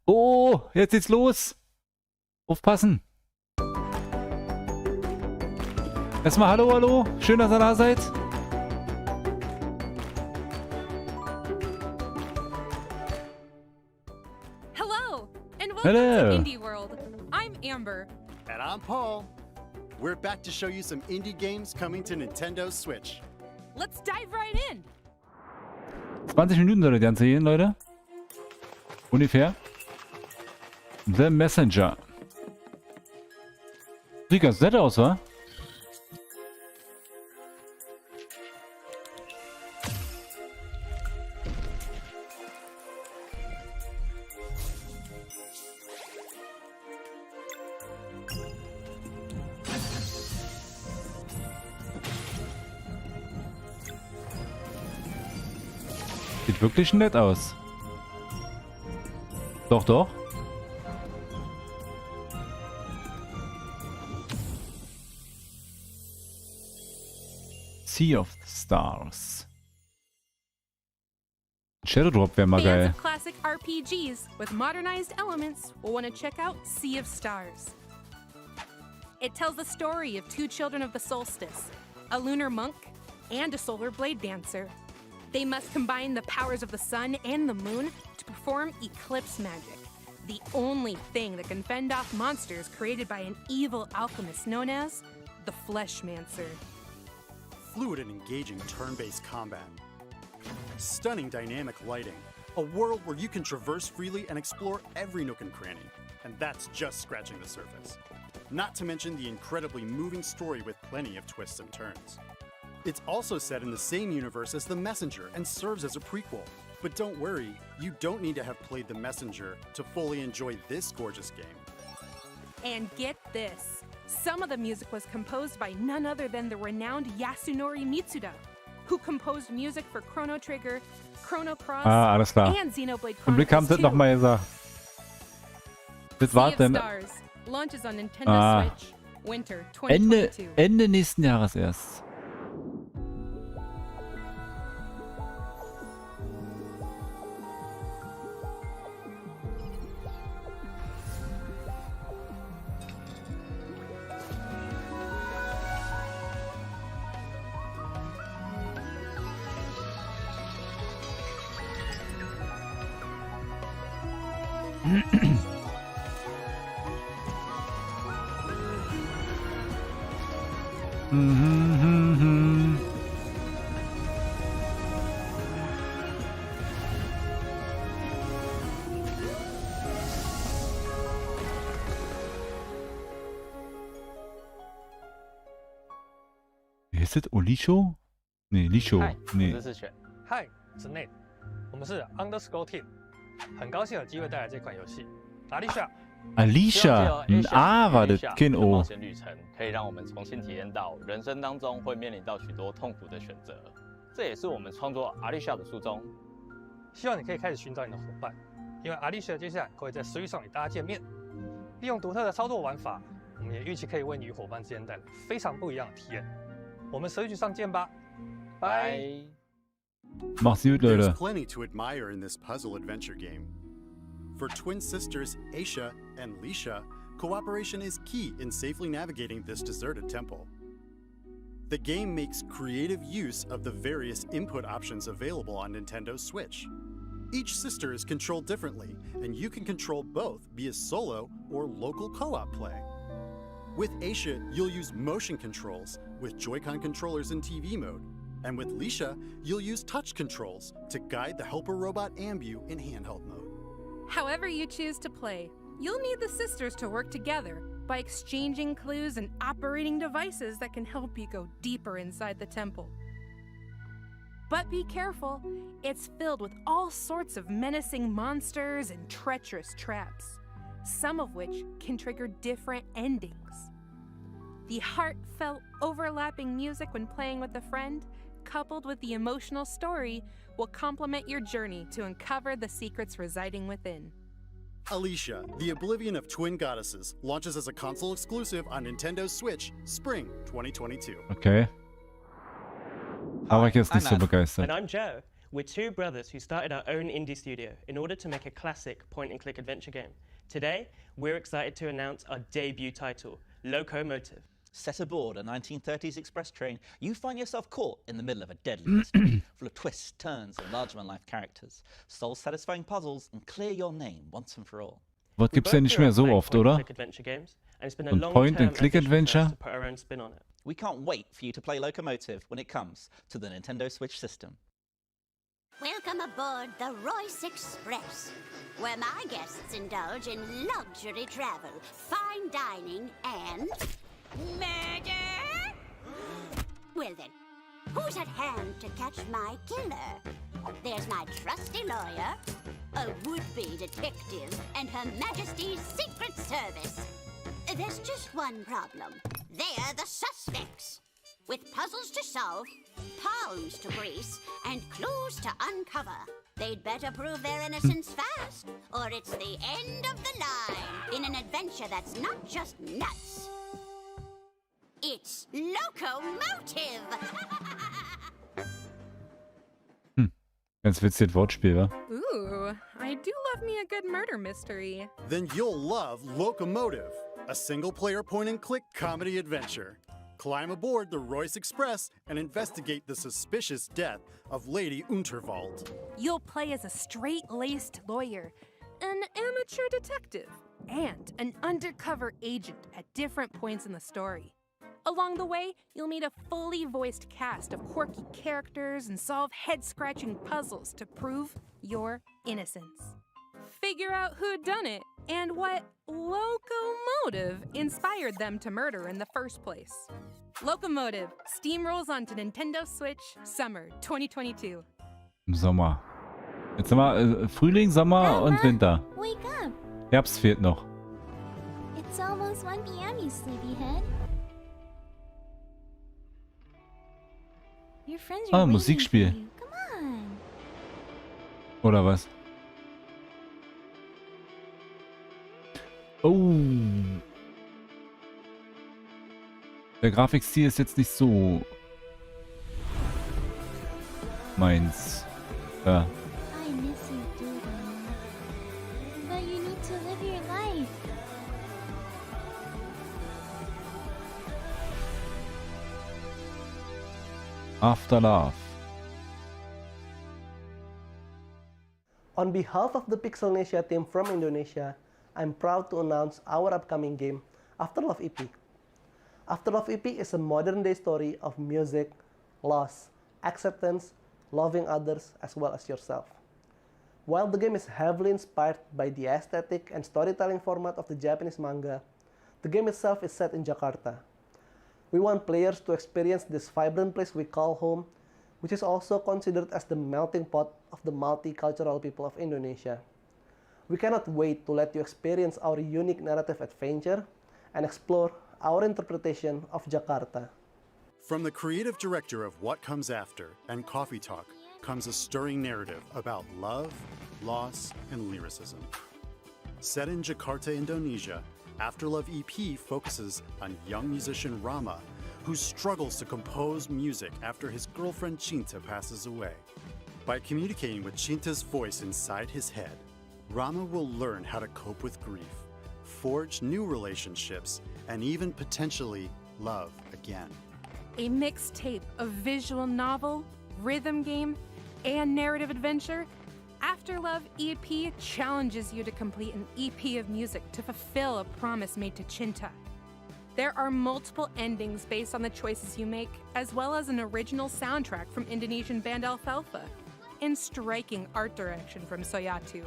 Oh, jetzt geht's los. Aufpassen. Erstmal hallo, hallo. Schön, dass ihr da seid. Hello, and welcome Hello. to Indie World. I'm Amber. And I'm Paul. We're back to show you some indie games coming to Nintendo Switch. Let's dive right in. 20 Minuten soll das Ganze gehen, Leute. Ungefähr. The Messenger. Sieht ganz nett aus, wa? Sieht wirklich nett aus. Doch, doch. Sea of Stars. Shadow Drop wäre mal Fans geil. of classic RPGs with modernized elements will want to check out Sea of Stars. It tells the story of two children of the solstice, a lunar monk and a solar blade dancer. They must combine the powers of the sun and the moon to perform eclipse magic, the only thing that can fend off monsters created by an evil alchemist known as the Fleshmancer. Fluid and engaging turn-based combat. Stunning dynamic lighting. A world where you can traverse freely and explore every nook and cranny. And that's just scratching the surface. Not to mention the incredibly moving story with plenty of twists and turns. It's also set in the same universe as The Messenger and serves as a prequel. But don't worry, you don't need to have played The Messenger to fully enjoy this gorgeous game. And get this, some of the music was composed by none other than the renowned Yasunori Mitsuda, who composed music for Chrono Trigger, Chrono Cross, Alles klar. and Xenoblade Zum Glück haben Chronicles sie 2. das nochmal gesagt. Das Sea war's of denn. Stars launches on Nintendo Switch, Winter Ende, 2022. Ende nächsten Jahres erst. Wie ist das? Olisho? Nee, Lisho. 嗨，我 Nee. 是世璇。嗨，我是 Nate，我们是 Underscore Team，很高兴有机会带来这款游戏。Alicia， Alicia. ein A war das, kein 的冒 O. 险旅程可以让我们重新体验到人生当中会面临到许多痛苦的选择，这也是我们创作 Alicia 的初衷。希望你可以开始寻找你的伙伴，因为 Alicia 接下来会在Switch上与大家见面。利用独特的操作玩法，我们也预期可以为你与伙伴之间带来非常不一样的体验。我们Switch上见吧，拜。拜。 Macht's gut, There's Leute. plenty to admire in this puzzle adventure game. For twin sisters Aisha and Lisha, cooperation is key in safely navigating this deserted temple. The game makes creative use of the various input options available on Nintendo Switch. Each sister is controlled differently, and you can control both via solo or local co-op play. With Aisha, you'll use motion controls with Joy-Con controllers in TV mode. And with Lisha, you'll use touch controls to guide the helper robot Ambu in handheld mode. However you choose to play, you'll need the sisters to work together by exchanging clues and operating devices that can help you go deeper inside the temple. But be careful, it's filled with all sorts of menacing monsters and treacherous traps, some of which can trigger different endings. The heartfelt, overlapping music when playing with a friend, coupled with the emotional story, will complement your journey to uncover the secrets residing within. Alicia, the Oblivion of Twin Goddesses, launches as a console exclusive on Nintendo Switch, Spring 2022. Okay. Aber ich jetzt nicht so And begeistert. I'm Joe. We're two brothers who started our own indie studio in order to make a classic point-and-click adventure game. Today, we're excited to announce our debut title, Locomotive. Set aboard a 1930s express train, you find yourself caught in the middle of a deadly mystery, full of twists, turns, and larger-than-life characters. Soul-satisfying puzzles and clear your name once and for all. Was gibt's ja nicht mehr so oft, oder? Und Point-and-Click-Adventure? We can't wait for you to play Locomotive when it comes to the Nintendo Switch system. Welcome aboard the Royce Express, where my guests indulge in luxury travel, fine dining, and murder. Well then, who's at hand to catch my killer? There's my trusty lawyer, a would-be detective, and Her Majesty's Secret Service. There's just one problem. They're the suspects. With puzzles to solve, palms to grease, and clues to uncover. They'd better prove their innocence fast, or it's the end of the line in an adventure that's not just nuts. It's Locomotive! Ganz witziges Wortspiel, wa? Ooh, I do love me a good murder mystery. Then you'll love Locomotive, a single-player point-and-click comedy adventure. Climb aboard the Royce Express and investigate the suspicious death of Lady Unterwald. You'll play as a straight-laced lawyer, an amateur detective, and an undercover agent at different points in the story. Along the way, you'll meet a fully voiced cast of quirky characters and solve head-scratching puzzles to prove your innocence. Figure out who'd done it and what locomotive inspired them to murder in the first place. Locomotive steamrolls onto Nintendo Switch Summer 2022. Im Sommer. Jetzt haben wir Frühling, Sommer und Winter. Wake up! Herbst fehlt noch. It's almost 1 p.m., you sleepyhead. Your friends are waiting Musikspiel. for you. Come on. Oder was? Oh. Der Grafikstil ist jetzt nicht so meins. Ja. I miss you too, but you need to live your life. After Love. On behalf of the Pixelnesia team from Indonesia, I'm proud to announce our upcoming game, After Love EP. After Love EP is a modern-day story of music, loss, acceptance, loving others as well as yourself. While the game is heavily inspired by the aesthetic and storytelling format of the Japanese manga, the game itself is set in Jakarta. We want players to experience this vibrant place we call home, which is also considered as the melting pot of the multicultural people of Indonesia. We cannot wait to let you experience our unique narrative adventure and explore our interpretation of Jakarta. From the creative director of What Comes After and Coffee Talk comes a stirring narrative about love, loss, and lyricism. Set in Jakarta, Indonesia, After Love EP focuses on young musician Rama, who struggles to compose music after his girlfriend Cinta passes away. By communicating with Cinta's voice inside his head, Rama will learn how to cope with grief, forge new relationships, and even potentially love again. A mixtape of visual novel, rhythm game, and narrative adventure, After Love EP challenges you to complete an EP of music to fulfill a promise made to Cinta. There are multiple endings based on the choices you make, as well as an original soundtrack from Indonesian band Alfalfa, and striking art direction from Soyatu.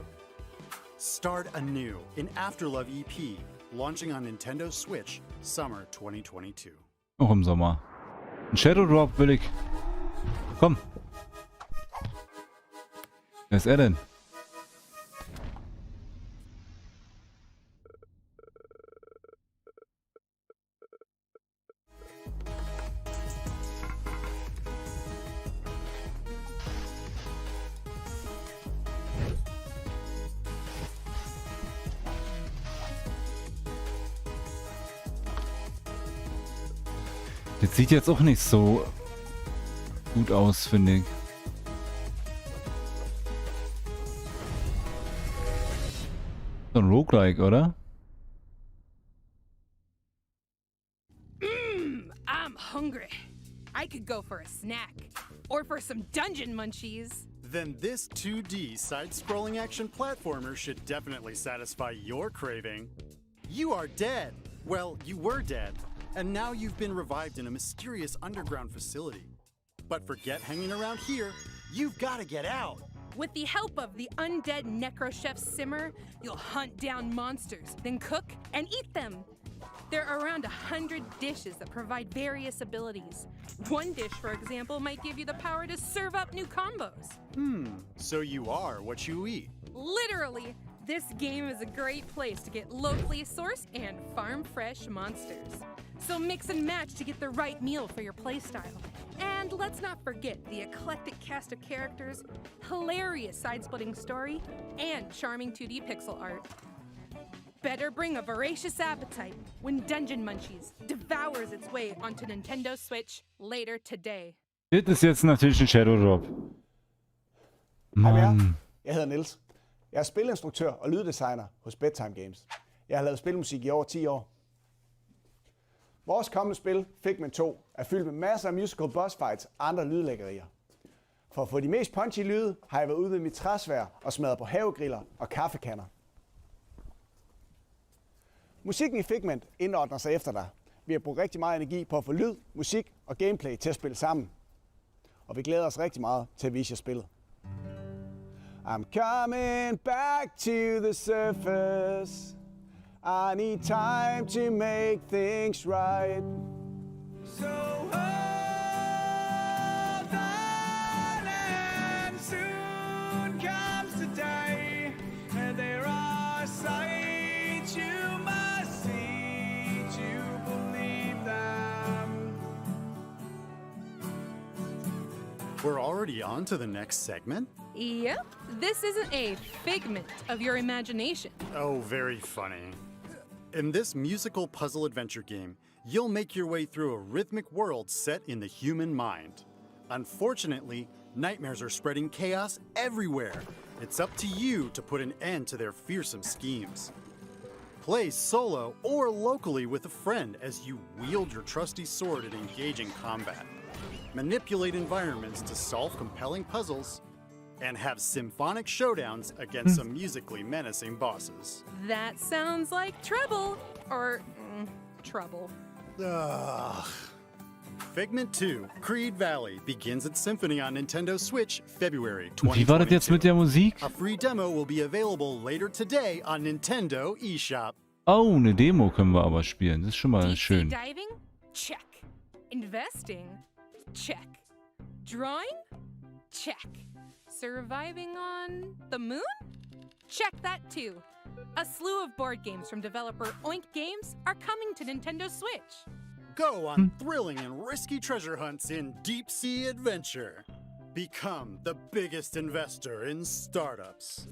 Start anew in After Love EP, launching on Nintendo Switch Summer 2022. Auch im Sommer. Ein Shadow Drop will ich. Komm. Wer ist er denn? Das sieht jetzt auch nicht so gut aus, finde ich. So ein Roguelike, oder? I'm hungry. I could go for a snack. Or for some dungeon munchies. Then this 2D side-scrolling action platformer should definitely satisfy your craving. You are dead. Well, you were dead, and now you've been revived in a mysterious underground facility. But forget hanging around here. You've got to get out. With the help of the undead necrochef Simmer, you'll hunt down monsters, then cook and eat them. There are around 100 dishes that provide various abilities. One dish, for example, might give you the power to serve up new combos. So you are what you eat. Literally, this game is a great place to get locally sourced and farm-fresh monsters. So mix and match to get the right meal for your playstyle. And let's not forget the eclectic cast of characters, hilarious side-splitting story, and charming 2D pixel art. Better bring a voracious appetite when Dungeon Munchies devours its way onto Nintendo Switch later today. Das ist jetzt natürlich ein Shadow Drop. Mann. Jeg hedder Niels. Jeg er spilinstruktør og lyddesigner hos Bedtime Games. Jeg har lavet spilmusik i over 10 år. Vores kommende spil, Figment 2, er fyldt med masser af musical boss fights og andre lydlækkerier. For at få de mest punchy lyde, har jeg været ude ved mit træsvær og smadret på havegriller og kaffekanner. Musikken i Figment indordner sig efter dig. Vi har brugt rigtig meget energi på at få lyd, musik og gameplay til at spille sammen. Og vi glæder os rigtig meget til at vise jer spillet. I'm coming back to the surface. I need time to make things right. So hold on and soon comes the day. And there are sights you must see to believe them. We're already on to the next segment? Yep, this isn't a figment of your imagination. Oh, very funny. In this musical puzzle adventure game, you'll make your way through a rhythmic world set in the human mind. Unfortunately, nightmares are spreading chaos everywhere. It's up to you to put an end to their fearsome schemes. Play solo or locally with a friend as you wield your trusty sword and engage in combat. Manipulate environments to solve compelling puzzles, and have symphonic showdowns against some musically menacing bosses. That sounds like trouble. Or, trouble. Ugh. Figment 2, Creed Valley, begins its symphony on Nintendo Switch February 2022. Wie war das jetzt mit der Musik? A free demo will be available later today on Nintendo eShop. Oh, eine Demo können wir aber spielen. Das ist schon mal schön. Diving? Check. Investing? Check. Drawing? Check. Surviving on the moon? Check that too. A slew of board games from developer Euch Games are coming to Nintendo Switch. Go on thrilling and risky treasure hunts in deep sea adventure. Become the biggest investor in startups.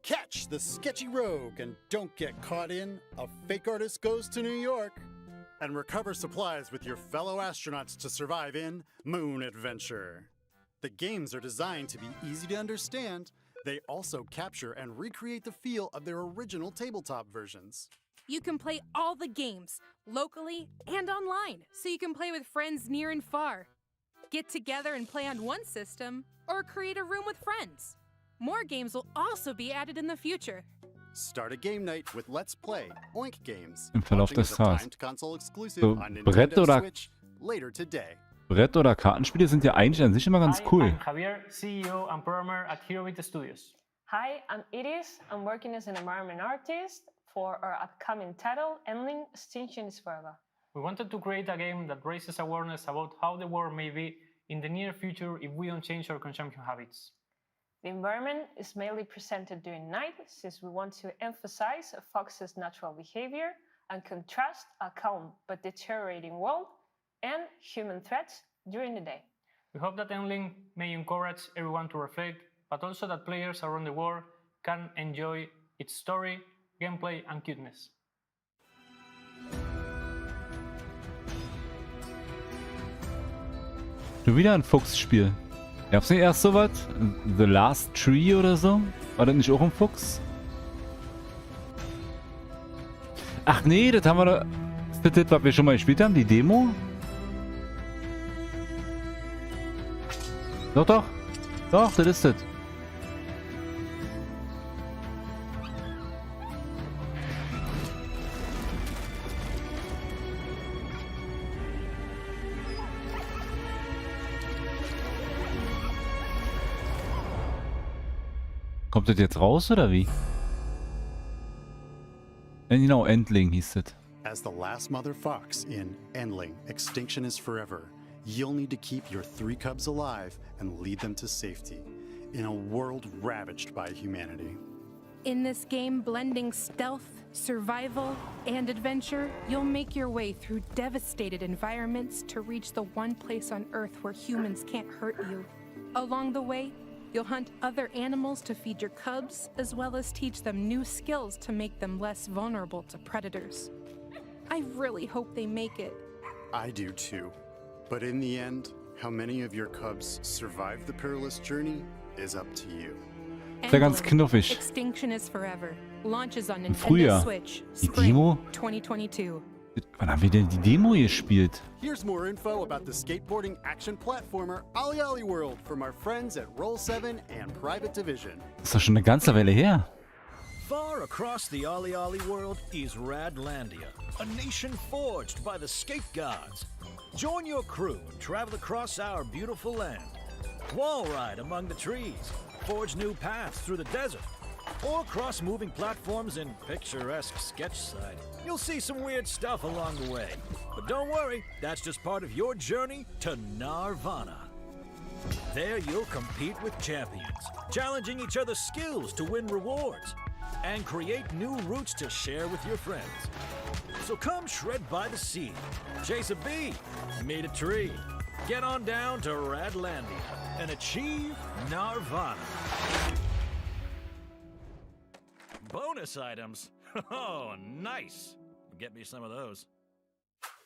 Catch the sketchy rogue and don't get caught in A Fake Artist Goes to New York. And recover supplies with your fellow astronauts to survive in Moon Adventure. The games are designed to be easy to understand. They also capture and recreate the feel of their original tabletop versions. You can play all the games, locally and online, so you can play with friends near and far. Get together and play on one system, or create a room with friends. More games will also be added in the future. Start a game night with Let's Play Euch Games. Im Verlauf Launching des as a Tages. timed console exclusive So, on Brett Nintendo oder- Switch later today. Brett- oder Kartenspiele sind ja eigentlich an sich immer ganz cool. I'm Javier, CEO and programmer at Leute Studios. Hi, I'm Iris. I'm working as an environment artist for our upcoming title, Endling Extinction is Forever. We wanted to create a game that raises awareness about how the world may be in the near future if we don't change our consumption habits. The environment is mainly presented during night, since we want to emphasize a fox's natural behavior and contrast a calm but deteriorating world and human threats during the day. We hope that Endling may encourage everyone to reflect, but also that players around the world can enjoy its story, gameplay and cuteness. Schon wieder ein Fuchsspiel. Gab's nicht erst sowas? The Last Tree oder so? War das nicht auch ein Fuchs? Ach nee, das haben wir da. Ist das, was wir schon mal gespielt haben? Die Demo? Doch, doch. Doch, das ist das. Kommt das jetzt raus, oder wie? Genau, Endling hieß das. As the last mother fox in Endling, Extinction is Forever, you'll need to keep your 3 cubs alive and lead them to safety in a world ravaged by humanity. In this game, blending stealth, survival, and adventure, you'll make your way through devastated environments to reach the one place on Earth where humans can't hurt you. Along the way, you'll hunt other animals to feed your cubs, as well as teach them new skills to make them less vulnerable to predators. I really hope they make it. I do too. But in the end, how many of your cubs survive the perilous journey is up to you. Ist ja ganz knuffig. Extinction is Forever. Launches on Nintendo Früher. Switch. Die Demo? 2022. Wann haben wir denn die Demo gespielt? Here's more info about the skateboarding action platformer Ollie Ollie World from our friends at Roll7 and Private Division. Das ist doch schon eine ganze Weile her. Far across the Ollie Ollie world is Radlandia, a nation forged by the skate gods. Join your crew and travel across our beautiful land. Wall ride among the trees, forge new paths through the desert, or cross moving platforms in picturesque sketchside. You'll see some weird stuff along the way. But don't worry, that's just part of your journey to Nirvana. There you'll compete with champions, challenging each other's skills to win rewards, and create new routes to share with your friends. So come shred by the sea, chase a bee, meet a tree, get on down to Radlandia, and achieve Nirvana. Bonus items. Oh, nice. Get me some of those.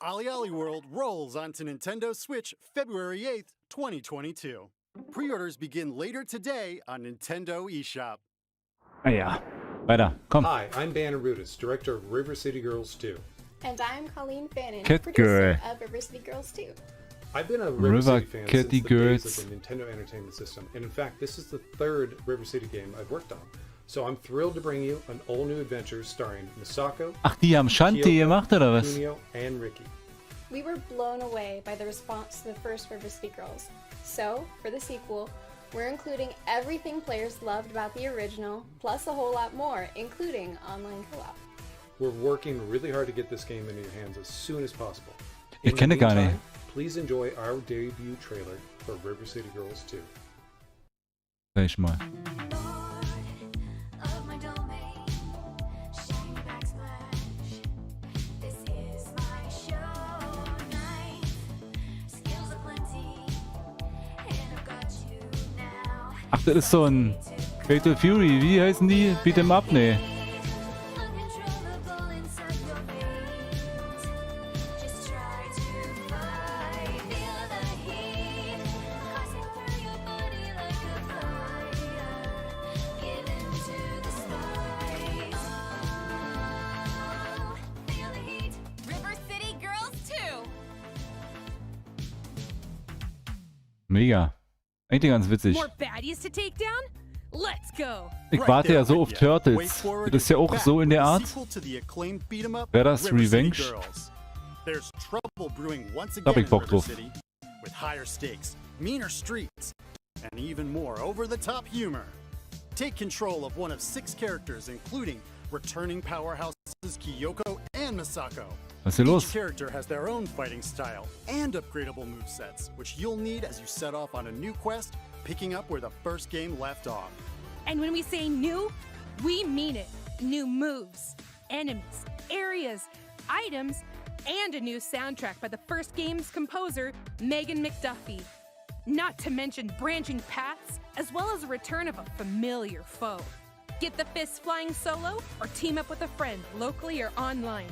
Ollie Ollie World rolls onto Nintendo Switch February 8th, 2022. Pre-orders begin later today on Nintendo eShop. Ah ja, weiter, komm. Hi, I'm Dan Arudis, director of River City Girls 2. And I'm Colleen Fannin, Cat producer Girl. of River City Girls 2. I've been a River River City fan Kitty since the days Girls. of the Nintendo Entertainment System, and in fact, this is the 3rd River City game I've worked on. So I'm thrilled to bring you an all-new adventure starring Misako, Ach, die haben Shanti Kyoko, gemacht, oder was? Kunio, and Ricky. We were blown away by the response to the first River City Girls. So, for the sequel, we're including everything players loved about the original, plus a whole lot more, including online co-op. We're working really hard to get this game into your hands as soon as possible. Ich kenne gar nicht. Please enjoy our debut trailer for River City Girls 2. Sag ich mal. Ach, das ist so ein Fatal Fury. Wie heißen die? Beat 'em up? Nee. Mega. Eigentlich ganz witzig. More baddies to take down? Let's go. Ich warte ja so auf Turtles. Das ist ja auch so in der Art. Wäre das Revenge? There's trouble brewing once Da hab again ich Bock in River drauf. City, with higher stakes, meaner streets, and even more over-the-top humor. Take control of one of 6 characters, including returning powerhouses Kyoko and Misako. Was ist hier los? Each character has their own fighting style and upgradable movesets, which you'll need as you set off on a new quest, picking up where the first game left off. And when we say new, we mean it. New moves, enemies, areas, items, and a new soundtrack by the first game's composer, Megan McDuffie. Not to mention branching paths, as well as a return of a familiar foe. Get the fists flying solo, or team up with a friend, locally or online.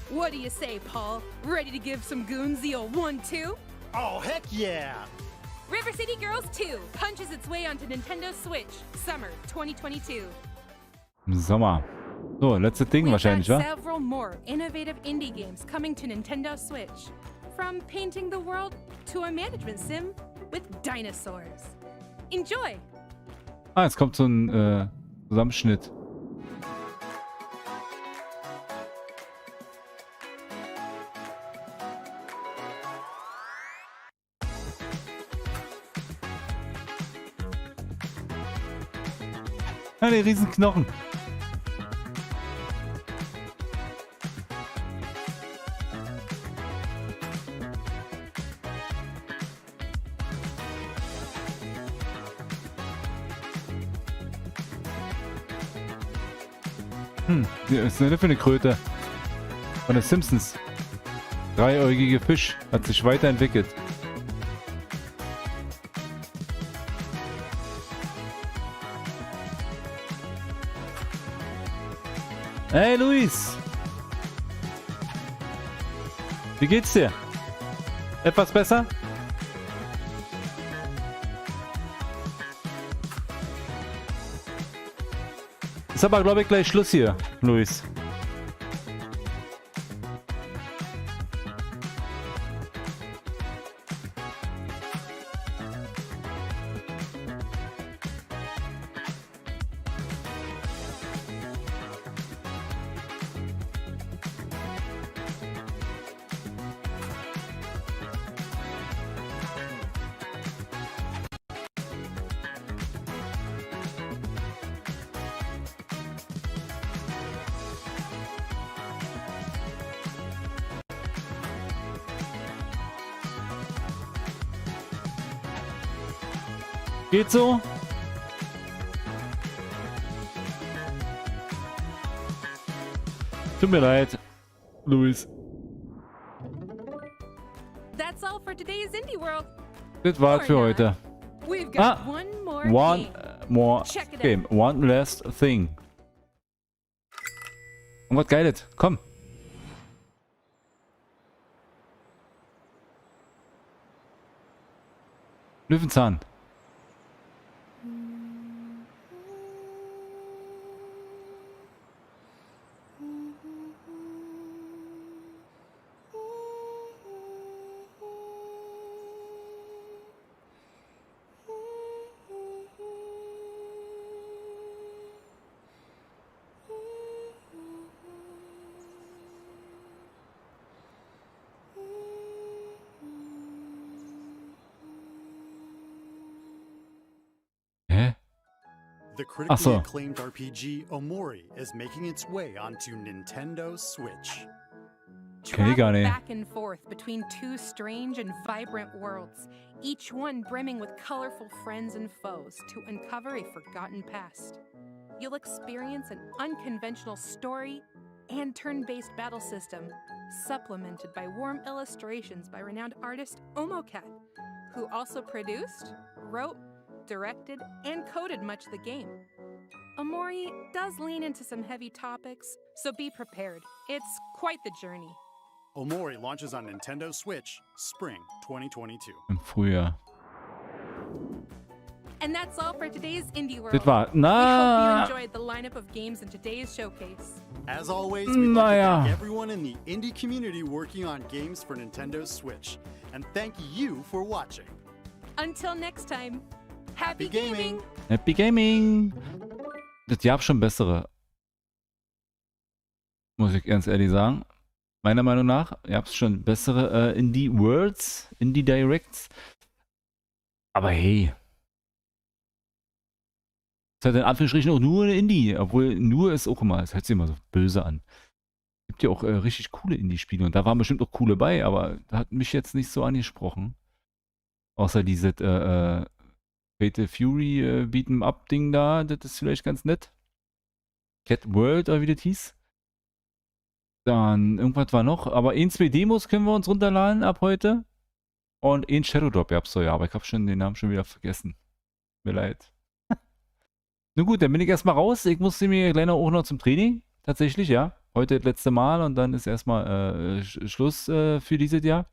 What do you say, Paul? Ready to give some goons the old 1-2? Oh, heck yeah! River City Girls 2 punches its way onto Nintendo Switch, summer 2022. Im Sommer. So, letztes Ding wahrscheinlich, wa? Several more innovative indie games coming to Nintendo Switch. From painting the world to a management sim with dinosaurs. Enjoy! Ah, jetzt kommt so ein Zusammenschnitt. Ah, der Riesenknochen. Was ist denn das für eine Kröte? Von den Simpsons. Dreieugige Fisch. Hat sich weiterentwickelt. Hey Luis! Wie geht's dir? Etwas besser? Ist aber, glaube ich, gleich Schluss hier, Luis. Geht so? Tut mir leid, Luis. That's all for today's Indie World. Das war's für heute. We've got one more more game. One last thing. Und was Geiles. Komm. Löwenzahn. The critically acclaimed RPG Omori is making its way onto Nintendo Switch. Travel back and forth between two strange and vibrant worlds, each one brimming with colorful friends and foes to uncover a forgotten past. You'll experience an unconventional story and turn-based battle system, supplemented by warm illustrations by renowned artist Omocat, who also produced, wrote, directed, and coded much of the game. Omori does lean into some heavy topics, so be prepared. It's quite the journey. Omori launches on Nintendo Switch, spring 2022. Im Frühjahr. And that's all for today's Indie World. Das war, We hope you enjoyed the lineup of games in today's showcase. As always, we'd like to thank everyone in the indie community working on games for Nintendo Switch. And thank you for watching. Until next time. Happy Gaming! Happy Gaming! Das gab schon bessere. Muss ich ganz ehrlich sagen. Meiner Meinung nach gab es schon bessere Indie Worlds, Indie Directs. Aber hey. Das hat in Anführungsstrichen auch nur eine Indie. Obwohl nur ist auch immer. Das hört sich immer so böse an. Gibt ja auch richtig coole Indie-Spiele. Und da waren bestimmt auch coole bei. Aber das hat mich jetzt nicht so angesprochen. Außer dieses Fatal Fury Beat'em Up Ding da, das ist vielleicht ganz nett. Cat World oder wie das hieß. Dann irgendwas war noch, aber 2 Demos können wir uns runterladen ab heute. Und Shadow Drop gab's so, ja, aber ich habe schon den Namen schon wieder vergessen. Mir leid. Nun gut, dann bin ich erstmal raus. Ich musste mir gleich auch noch zum Training. Tatsächlich, ja. Heute das letzte Mal und dann ist erstmal Schluss für dieses Jahr.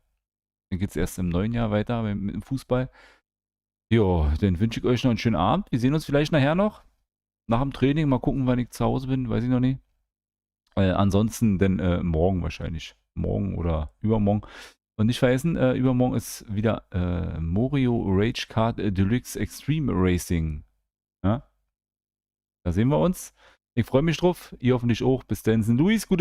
Dann geht es erst im neuen Jahr weiter mit dem Fußball. Jo, dann wünsche ich euch noch einen schönen Abend. Wir sehen uns vielleicht nachher noch. Nach dem Training. Mal gucken, wann ich zu Hause bin. Weiß ich noch nicht. Ansonsten dann morgen wahrscheinlich. Morgen oder übermorgen. Und nicht vergessen, übermorgen ist wieder Mario Rage Kart Deluxe Extreme Racing. Ja? Da sehen wir uns. Ich freue mich drauf. Ihr hoffentlich auch. Bis dann. Luis, gute